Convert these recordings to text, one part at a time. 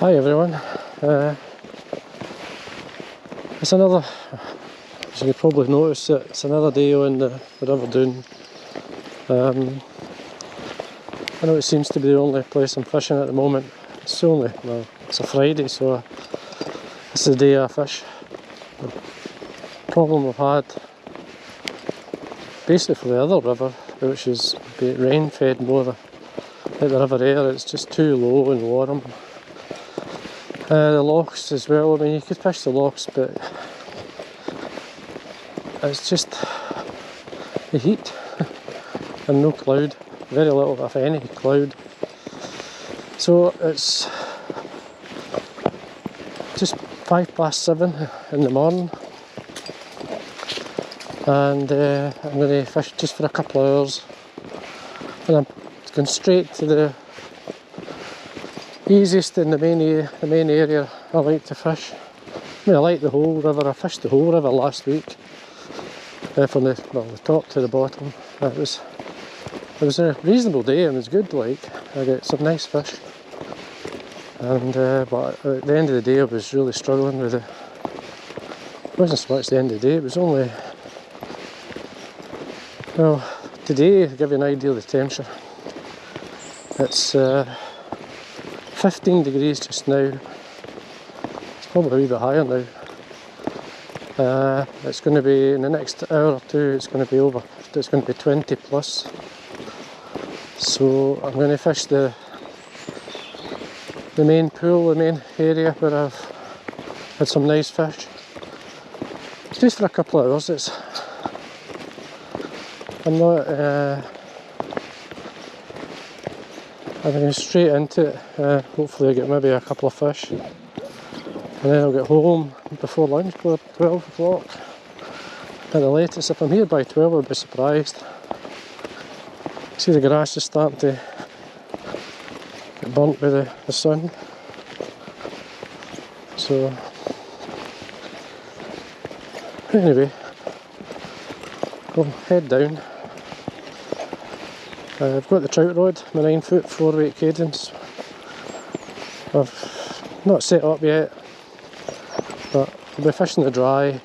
Hi everyone, it's another, as you can probably notice, it's another day on the River Doon. I know it seems to be the only place I'm fishing at the moment. It's only, well, it's a Friday, so it's the day I fish. The problem we've had, basically for the other river, which is rain fed more like the River Hare, it's just too low and warm. The lochs as well, I mean you could fish the lochs, but it's just the heat and no cloud, very little if any cloud. So it's just 7:05 in the morning, and I'm going to fish just for a couple of hours, and I'm going straight to the easiest in the main area I like to fish. I mean, I like the whole river. I fished the whole river last week, from the top to the bottom. It was a reasonable day and it was good. Like, I got some nice fish, and but at the end of the day I was really struggling with it. It wasn't so much the end of the day, it was only, well, today, to give you an idea of the temperature, it's 15 degrees just now. It's probably a wee bit higher now. It's going to be, in the next hour or two, it's going to be over. It's going to be 20 plus. So I'm going to fish the main pool, the main area where I've had some nice fish. Just for a couple of hours. I'm not. I'm going straight into it. Hopefully I'll get maybe a couple of fish, and then I'll get home before lunch, before 12 o'clock at the latest. If I'm here by 12 I'll be surprised. See, the grass is starting to get burnt by the sun. So anyway, I'll head down. I've got the trout rod, my 9-foot 4-weight cadence. I've not set up yet, but I'll be fishing the dry,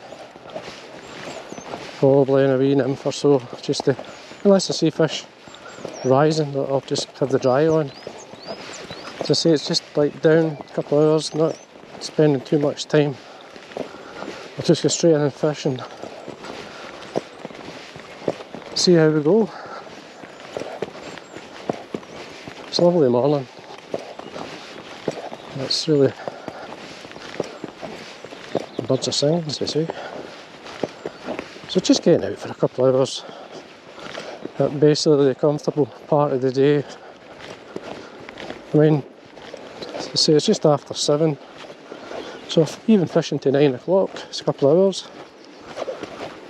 probably in a wee nymph or so, just to, unless I see fish rising, I'll just have the dry on. As I say, it's just like down a couple of hours, not spending too much time. I'll just go straight in and fish and see how we go. It's a lovely morning. It's really, the birds are singing, as they say. So just getting out for a couple of hours at basically the comfortable part of the day. I mean, as I say, it's just after 7, so if even fishing to 9 o'clock, it's a couple of hours.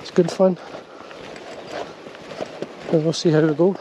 It's good fun, and we'll see how we go.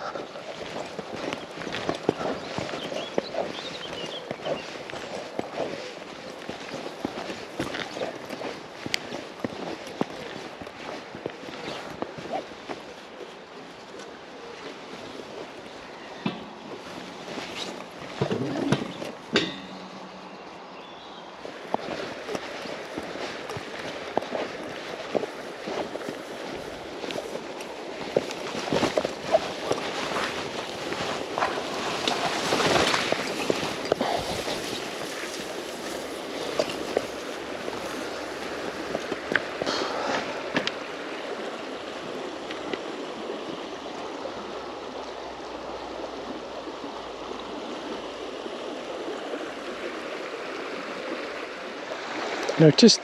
Now, just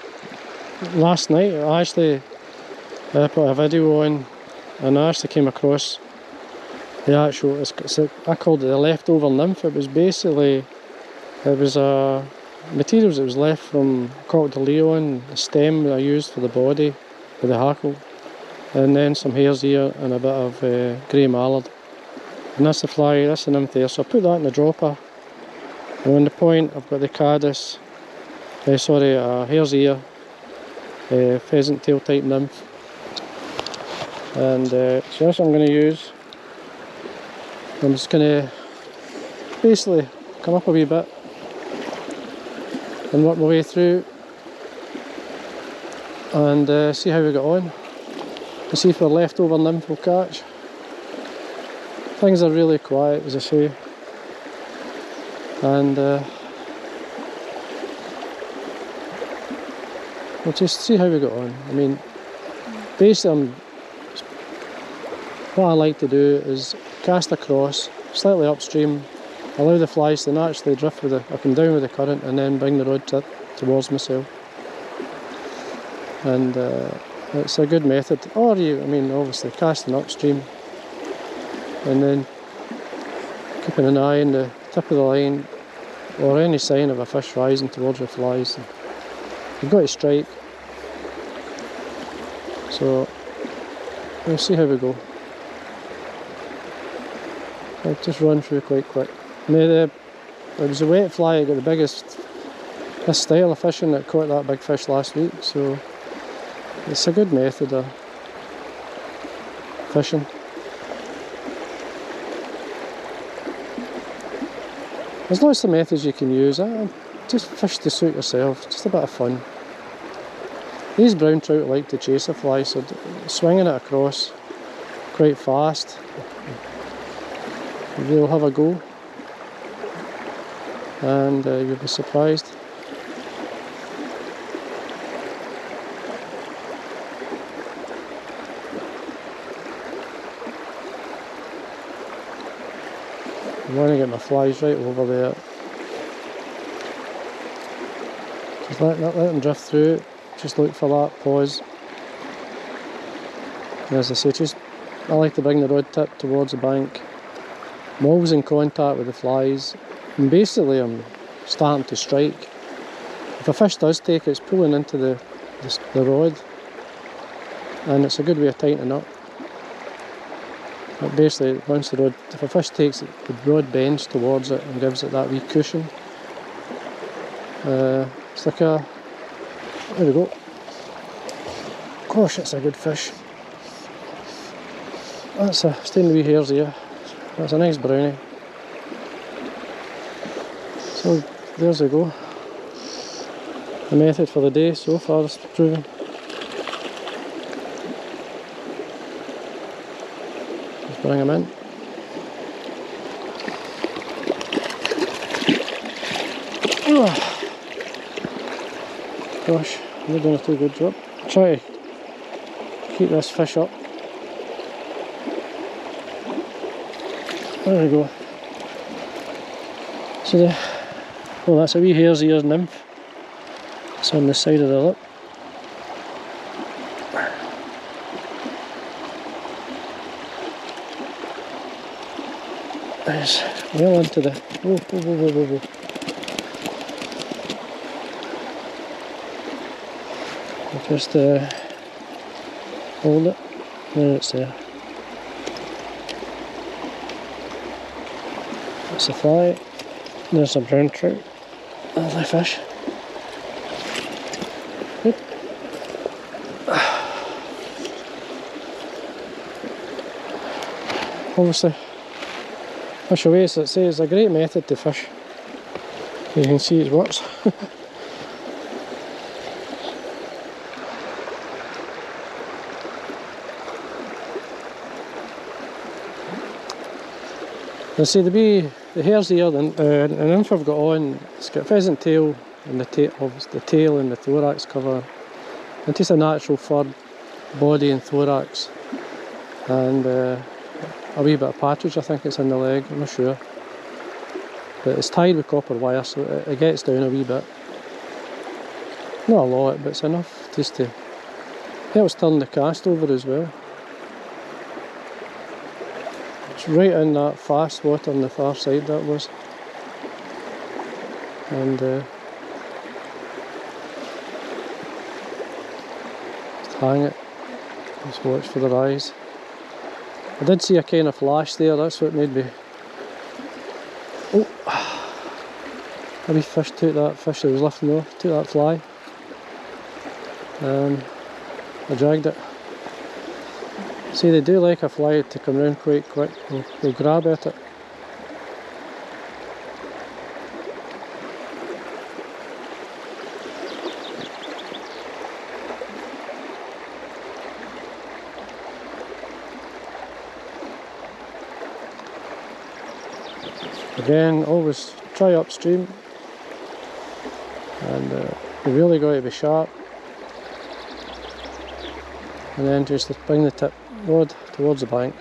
last night I actually put a video on, and I actually came across the actual, I called it the leftover nymph. It was basically, it was materials that was left from Coq de Leon, the stem that I used for the body with the Hackle, and then some hare's ear and a bit of grey Mallard. And that's the fly, that's the nymph there. So I put that in the dropper, and on the point I've got the caddis, hare's ear, pheasant tail type nymph, and so that's what I'm going to use. I'm just going to basically come up a wee bit, and work my way through and see how we get on. And see if our leftover nymph will catch. Things are really quiet, as I say, and we'll just see how we get on. I mean, basically, what I like to do is cast across, slightly upstream, allow the flies to naturally drift with up and down with the current, and then bring the rod tip towards myself. And it's a good method. Or I mean, obviously casting upstream, and then keeping an eye on the tip of the line, or any sign of a fish rising towards the flies. You've got to strike. So we'll see how we go. I'll just run through quite quick. It was a wet fly that got the biggest, this style of fishing that caught that big fish last week, so it's a good method of fishing. There's lots of methods you can use. Just fish to suit yourself, just a bit of fun. These brown trout like to chase a fly, so swinging it across quite fast, they'll have a go, and you'll be surprised. I want to get my flies right over there. Just let them drift through. Just look for that pause. And as I say, I like to bring the rod tip towards the bank. I'm always in contact with the flies, and basically I'm starting to strike. If a fish does take it, it's pulling into the rod, and it's a good way of tightening up. But basically, once the rod, if a fish takes it, the rod bends towards it and gives it that wee cushion. It's like a, there we go. Gosh, it's a good fish. That's a staying the wee hare's ear. That's a nice brownie. So there's we go. The method for the day so far is proven. Just bring them in. Gosh, I'm not doing a too good job. Try to keep this fish up. There we go. So that's a wee hare's ear nymph. It's on the side of the lip. It's well into the... Whoa. I'll just hold it. There it's there. That's a fly. There's a brown trout. Lovely fish. Good. Obviously, fish away, so it's a great method to fish. You can see it works. And see the hare's ear, the nymph I've got on, it's got a pheasant tail and the tail and the thorax cover, and just a natural fur body and thorax, and a wee bit of patridge, I think it's in the leg, I'm not sure, but it's tied with copper wire, so it gets down a wee bit, not a lot, but it's enough just to helps turn the cast over as well. Right in that fast water on the far side that was, and just hang it, just watch for the rise. I did see a kind of flash there, that's what made me, oh, a wee fish took that fish that was lifting off, took that fly, I dragged it. See, they do like a fly to come round quite quick, they'll grab at it. Again, always try upstream, and you really got to be sharp, and then just bring the tip rod towards the bank.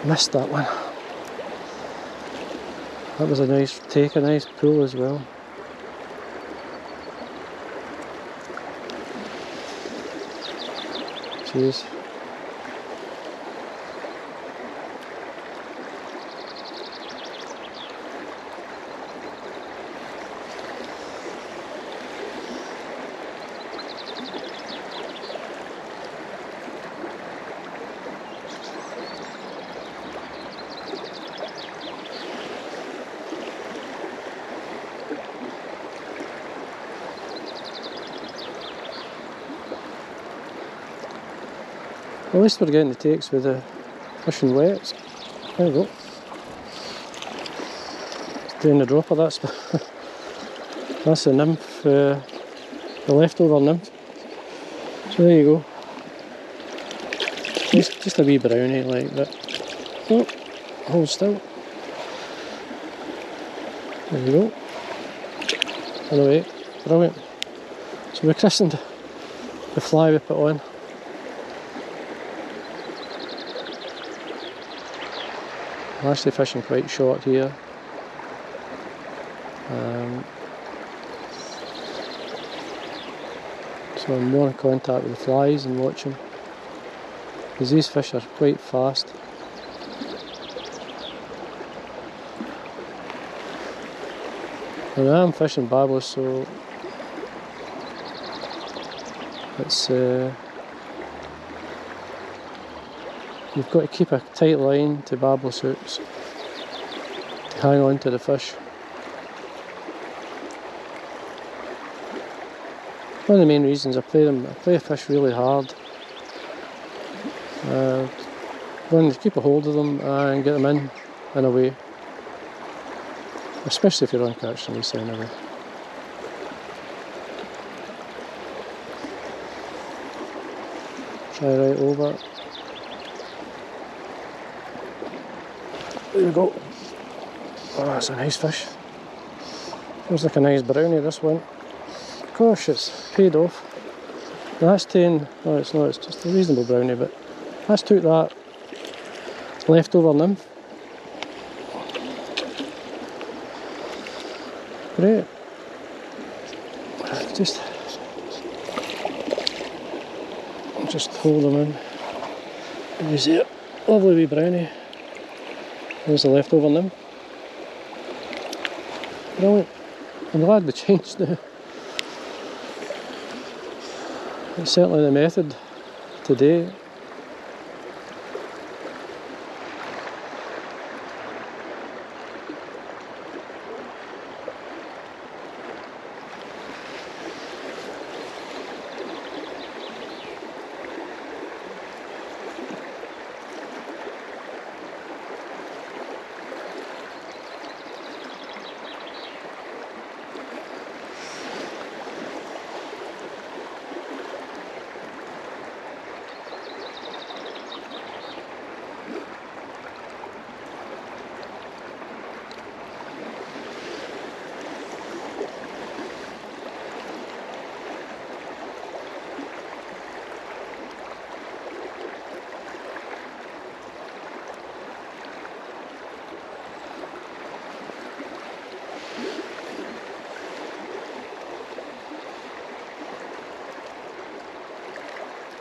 Missed that one. That was a nice take, a nice pull as well. Jeez. At least we're getting the takes with the fishing wets. There we go. Doing the dropper, that's the nymph, the leftover nymph. So there you go. Just a wee brownie like that. Oh, hold still. There you go. And away. Brilliant. So we christened the fly we put on. I'm actually fishing quite short here. So I'm more in contact with the flies and watching, because these fish are quite fast. And I am fishing babblers, so it's you've got to keep a tight line to babblers hooks to hang on to the fish. One of the main reasons I play a fish really hard. When to keep a hold of them and get them in a way. Especially if you're on catch and release anyway. Try right over. There we go. Oh, that's a nice fish. Feels like a nice brownie, this one. Gosh, it's paid off. That's 10, no it's not, it's just a reasonable brownie, but that's took that leftover nymph. Great. Just hold them in. And you see it, lovely wee brownie. There's the leftover nymph. Brilliant. I'm glad we changed now. It's certainly the method today.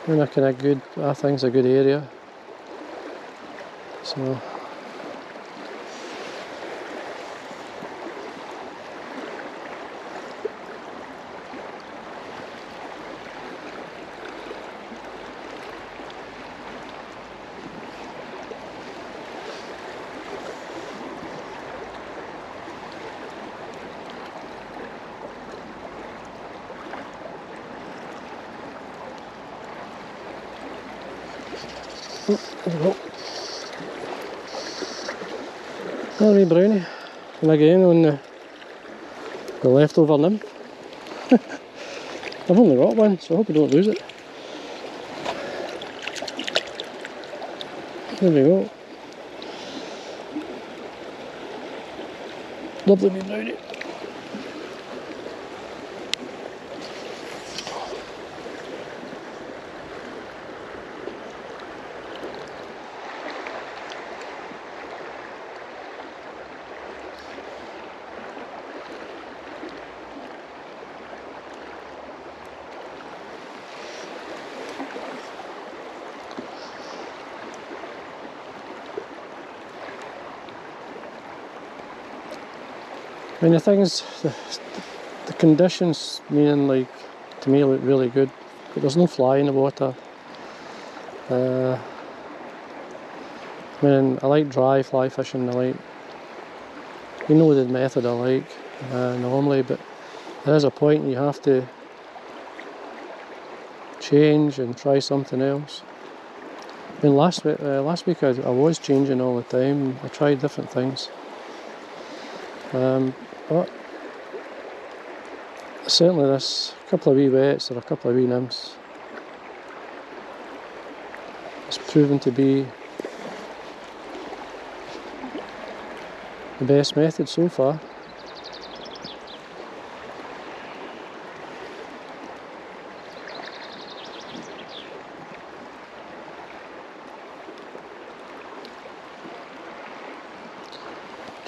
in a kind of good, I think it's a good area. So there we go. Another wee brownie. And again on the leftover nymph. I've only got one, so I hope I don't lose it. There we go. Lovely wee brownie. I mean, the thing is, the conditions, meaning like, to me look really good, but there's no fly in the water. I mean, I like dry fly fishing, I like, you know the method I like normally, but there is a point you have to change and try something else. I mean, last week I was changing all the time, I tried different things. But certainly this couple of wee wets or a couple of wee nymphs, it's proven to be the best method so far.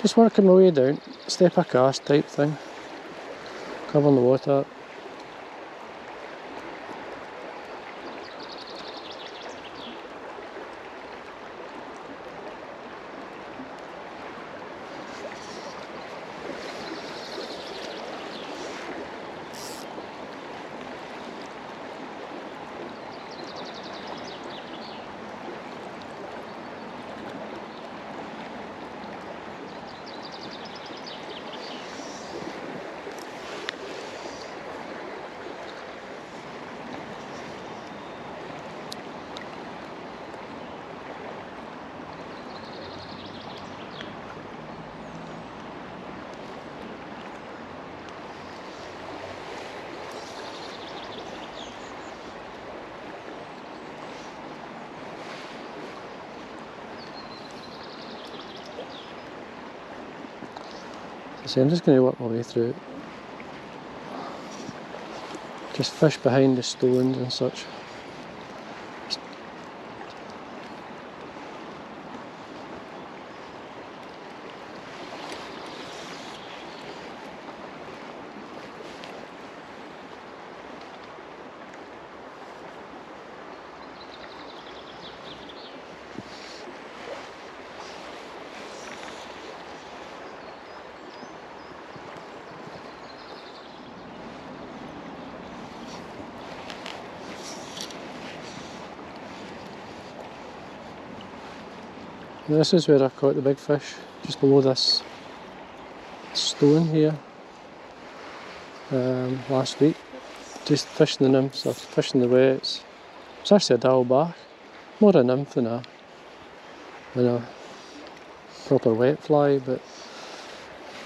Just working my way down, step a cast type thing, covering the water. So I'm just going to work my way through it. Just fish behind the stones and such. This is where I caught the big fish, just below this stone here last week. Just fishing the nymphs, or fishing the wets. It's actually a dowelback, more a nymph than a proper wet fly, but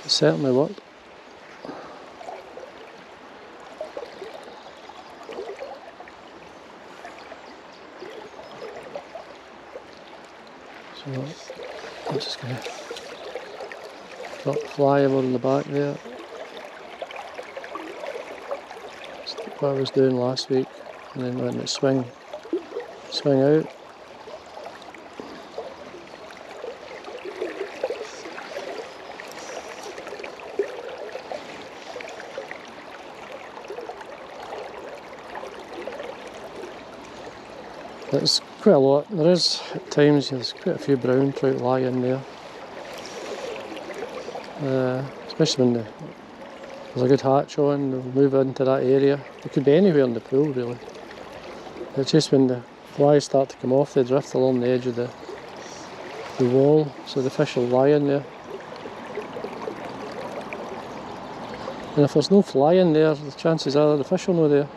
it certainly worked. So I'm just going to drop the fly over in the back there. That's what I was doing last week, and then letting it swing out. It's quite a lot. There is at times there's quite a few brown trout lie in there. Especially when there's a good hatch on, they'll move into that area. They could be anywhere in the pool really. It's just when the flies start to come off, they drift along the edge of the wall, so the fish will lie in there. And if there's no fly in there, the chances are the fish will not there.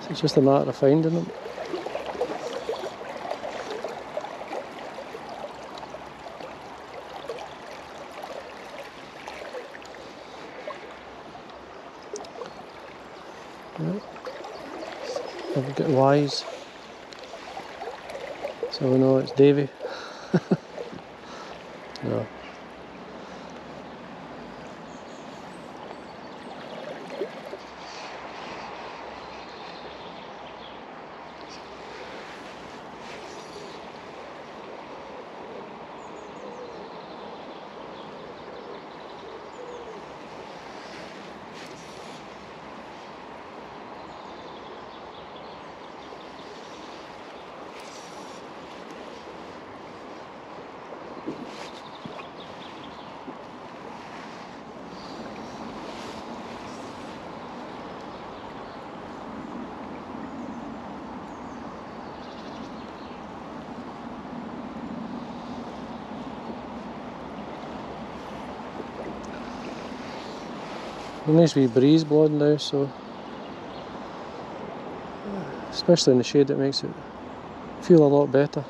So it's just a matter of finding them. Right. I've got wise, so we know it's Davie. No. A nice wee breeze blowing now, so especially in the shade it makes it feel a lot better.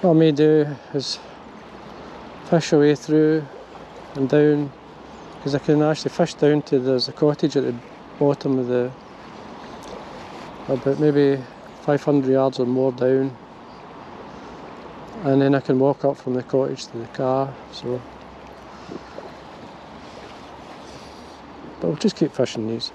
What I may do is fish away through and down, because I can actually fish down to there's a cottage at the bottom of the, about maybe 500 yards or more down, and then I can walk up from the cottage to the car. So, but we'll just keep fishing these.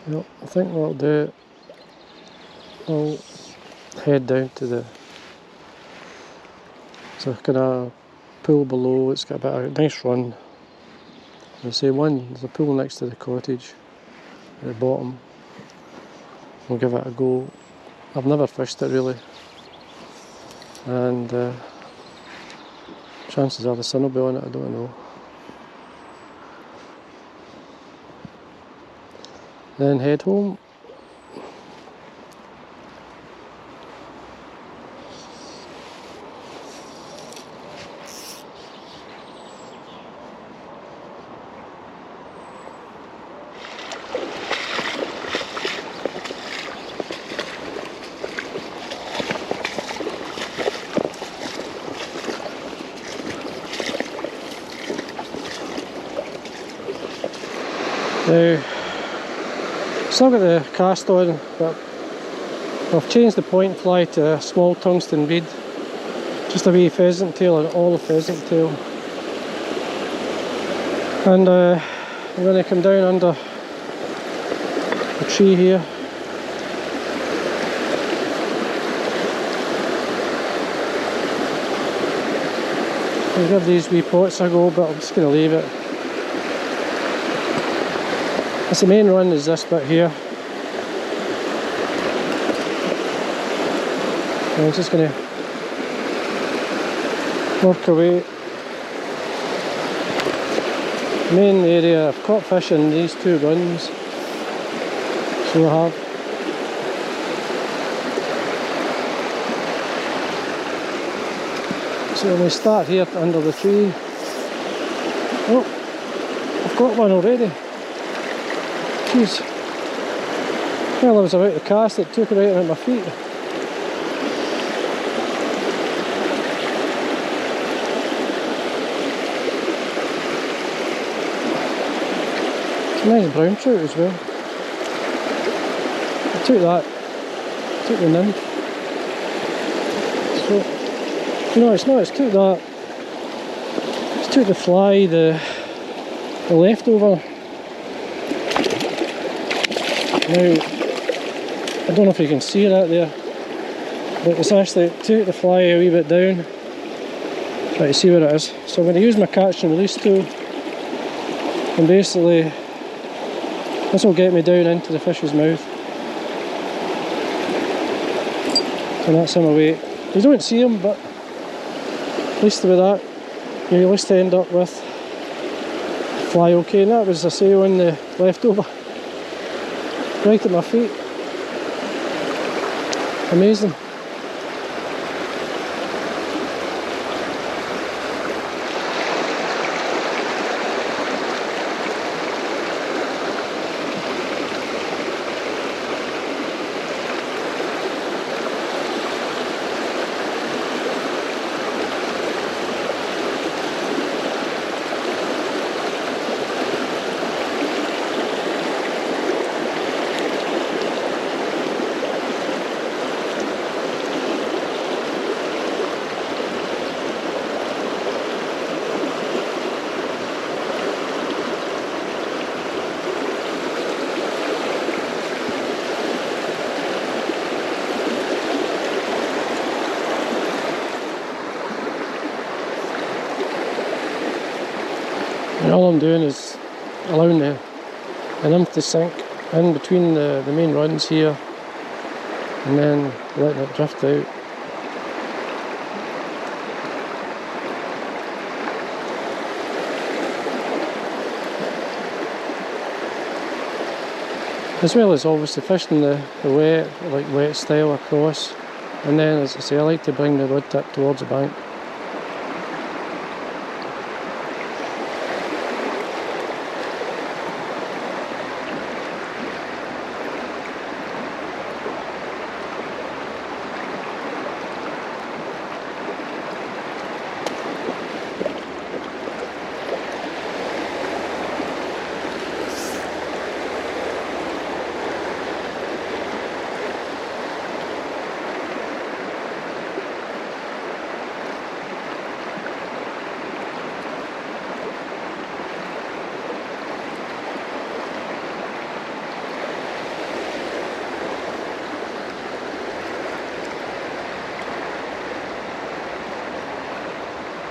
Well, I think what I'll do, I'll head down to the, it's a kind of pool below. It's got a bit of a nice run. I say there's a pool next to the cottage at the bottom. We'll give it a go. I've never fished it really, and chances are the sun will be on it, I don't know. Then head home. Now, still got the cast on, but I've changed the point fly to a small tungsten bead, just a wee pheasant tail, an all pheasant tail. And I'm going to come down under the tree here. I'll give these wee pots a go, but I'm just going to leave it. The main run is this bit here. I'm just going to work away. Main area, I've caught fish in these two runs, so I have. So we start here under the tree. Oh, I've got one already. Jeez. While I was about to cast it, took it right around my feet. Nice brown trout as well. I took that, took the nymph. So, no, it's not, it's took that, it's took the fly, the leftover. Now, I don't know if you can see that there, but it's actually took the fly a wee bit down. Try to see where it is. So I'm going to use my catch and release tool, and basically this will get me down into the fish's mouth. And that's him away. You don't see him, but at least with that, you at least end up with fly okay. And that was, I say, on the leftover. Right at my feet. Amazing. And all I'm doing is allowing the nymph to sink in between the main runs here, and then letting it drift out. As well as obviously fishing the wet, like wet style across, and then as I say, I like to bring the rod tip towards the bank.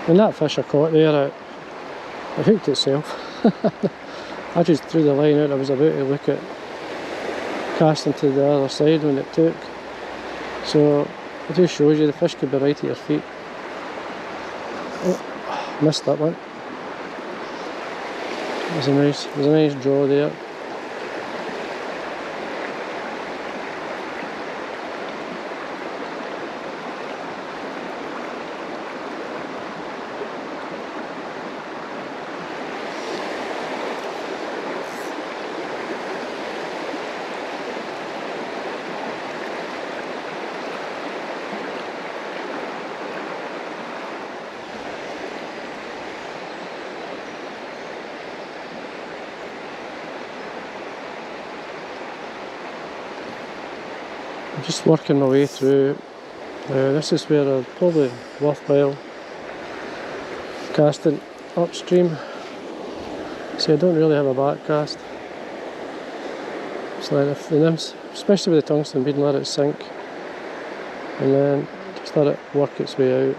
And that fish I caught there, it hooked itself. I just threw the line out. I was about to look at casting to the other side when it took. So it just shows you the fish could be right at your feet. Oh, missed that one. There's a nice draw there. I'm just working my way through. This is where I'd probably worthwhile casting upstream. See, I don't really have a back cast. So if the nymphs, especially with the tungsten bead, let it sink, and then just let it work its way out.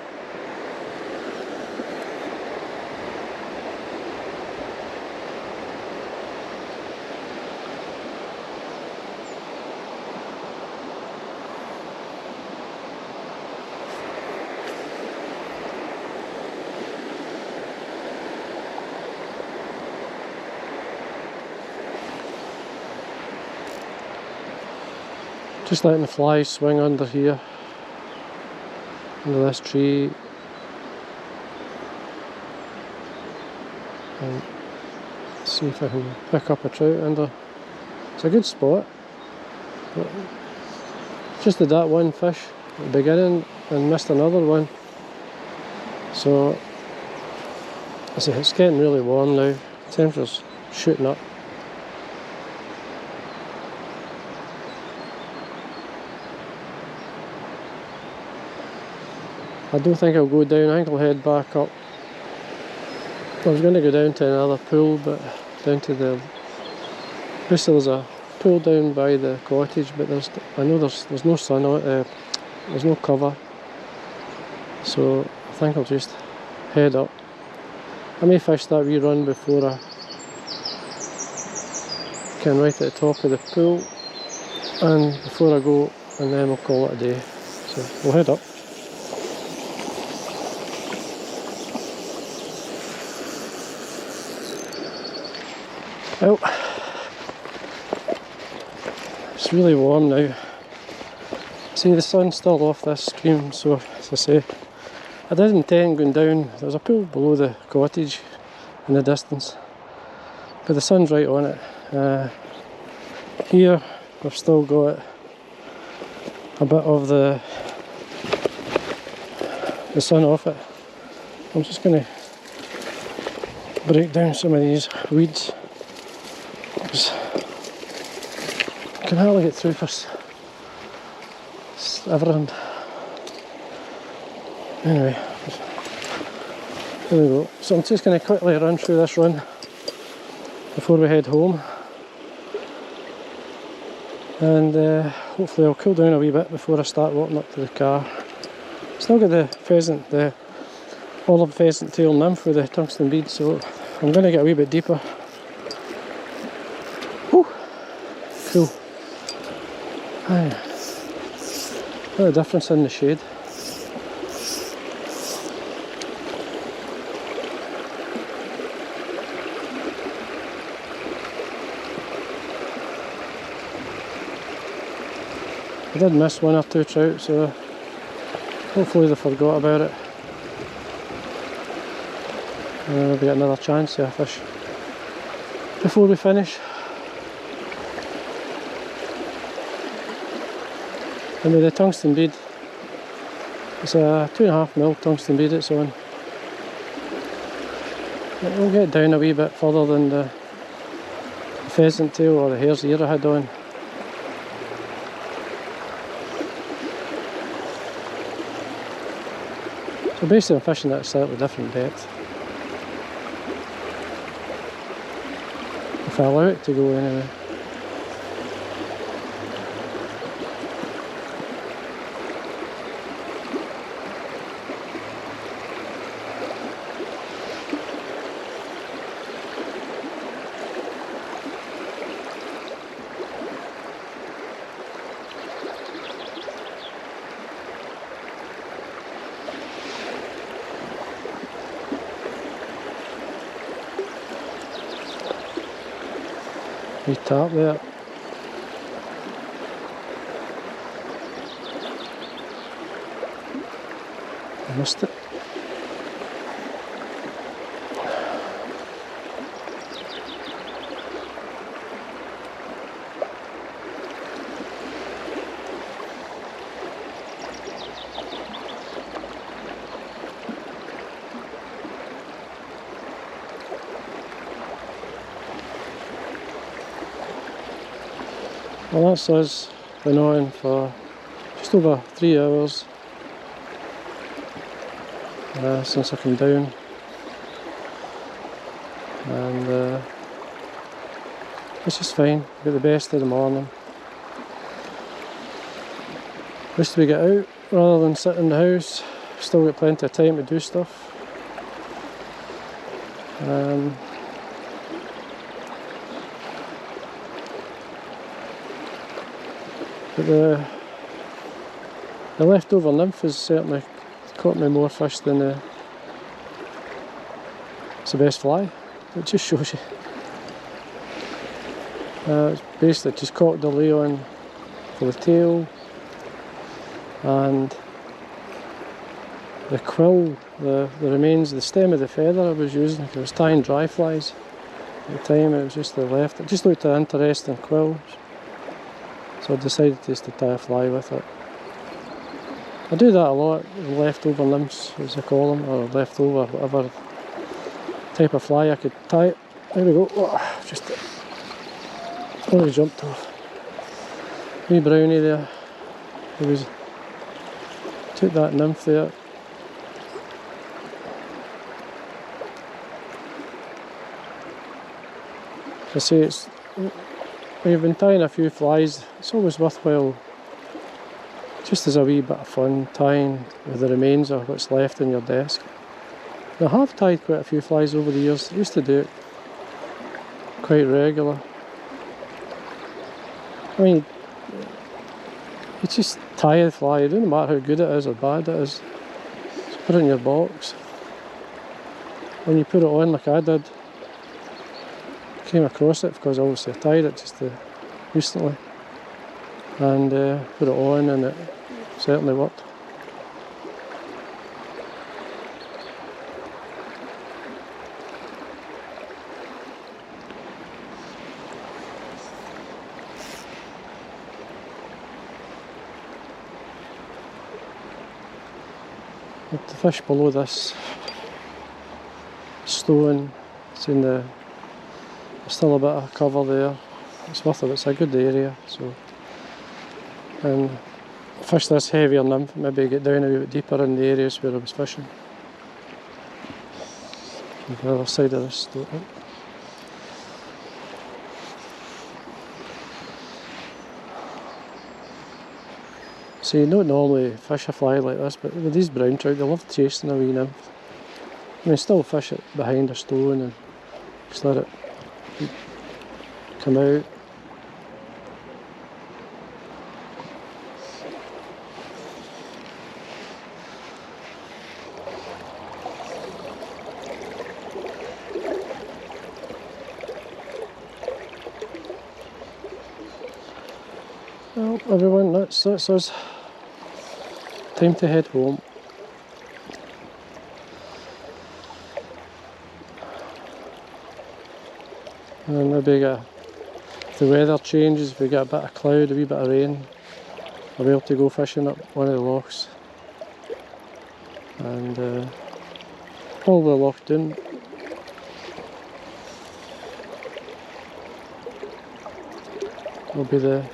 Just letting the flies swing under here, under this tree. and see if I can pick up a trout under. It's a good spot, but just did that one fish at the beginning and missed another one. So it's getting really warm now, temperature's shooting up. I don't think I'll go down, I think I'll head back up. I was going to go down to another pool, but down to the... Basically there's a pool down by the cottage, but I know there's no sun on it, there's no cover. So I think I'll just head up. I may fish that wee run before I can, right at the top of the pool, and before I go, and then we'll call it a day. So we'll head up. Well, it's really warm now. See, the sun's still off this stream, so as I say, I did intend going down. There's a pool below the cottage in the distance, but the sun's right on it. Here we've still got a bit of the sun off it. I'm just going to break down some of these weeds. I can hardly get through for everything. Anyway, there we go. So I'm just going to quickly run through this run before we head home, and hopefully I'll cool down a wee bit before I start walking up to the car. Still got the pheasant, the olive pheasant tail nymph with the tungsten bead, so I'm going to get a wee bit deeper. Whew. Cool. Aye. What a difference in the shade. I did miss one or two trout, so hopefully they forgot about it. And then we'll get another chance to fish before we finish. And with the tungsten bead, it's a 2.5mm tungsten bead it's on. We'll get down a wee bit further than the pheasant tail or the hare's ear I had on. So basically I'm fishing at a slightly different depth, if I allow it to go anyway. Wee tap there. I missed it. Well, that's us been on for just over 3 hours since I came down, and it's just fine. We got the best of the morning. Wish we get out rather than sit in the house. Still got plenty of time to do stuff. But the leftover nymph has certainly caught me more fish than it's the best fly. It just shows you. It's basically just caught the lay on for the tail, and the quill, the remains, the stem of the feather I was using, because I was tying dry flies at the time. It was just the left. It just looked an interesting quill, so I decided just to tie a fly with it. I do that a lot, leftover nymphs as I call them, or leftover whatever type of fly I could tie it. There we go. Oh, just only jumped off. Wee brownie there. Took that nymph there. I say it's, when you've been tying a few flies, it's always worthwhile, just as a wee bit of fun, tying with the remains of what's left in your desk. I have tied quite a few flies over the years. I used to do it quite regular. I mean, you just tie a fly, it doesn't matter how good it is or bad it is. Just put it in your box. When you put it on like I did, I came across it because obviously I tied it just recently, and put it on, and it certainly worked. The fish below this stone, it's in there's still a bit of cover there. It's worth it, it's a good area. So, and fish this heavier nymph, maybe get down a wee bit deeper in the areas where I was fishing. On the other side of this stone. So you don't normally fish a fly like this, but with these brown trout, they love chasing a wee nymph. I mean, still fish it behind a stone and just let it come out. Well, everyone, that's us. Time to head home. And maybe if the weather changes, if we get a bit of cloud, a wee bit of rain, I'll be able to go fishing up one of the lochs. And probably Loch Doon. Will be the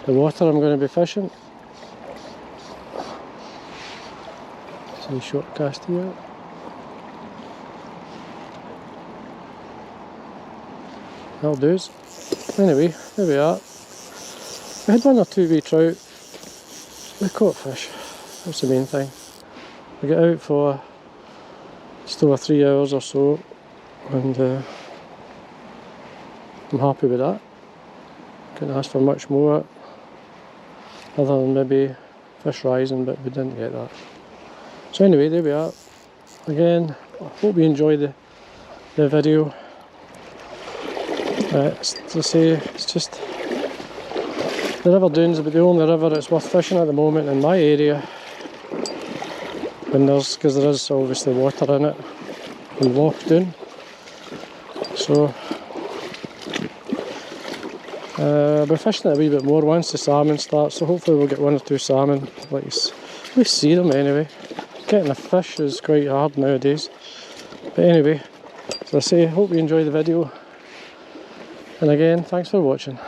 water I'm going to be fishing. See short cast here. That'll do it. Anyway, there we are. We had one or two wee trout. We caught fish. That's the main thing. We got out for just over 3 hours or so, and I'm happy with that. Couldn't ask for much more, other than maybe fish rising, but we didn't get that. So anyway, there we are. Again, I hope you enjoy the video. As I say, it's just the River Doon's about the only river that's worth fishing at the moment in my area. Because there is obviously water in it, in Loch Doon. So I'll be fishing it a wee bit more once the salmon starts, so hopefully we'll get one or two salmon. At least see them anyway. Getting a fish is quite hard nowadays. But anyway, as I say, hope you enjoy the video. And again, thanks for watching.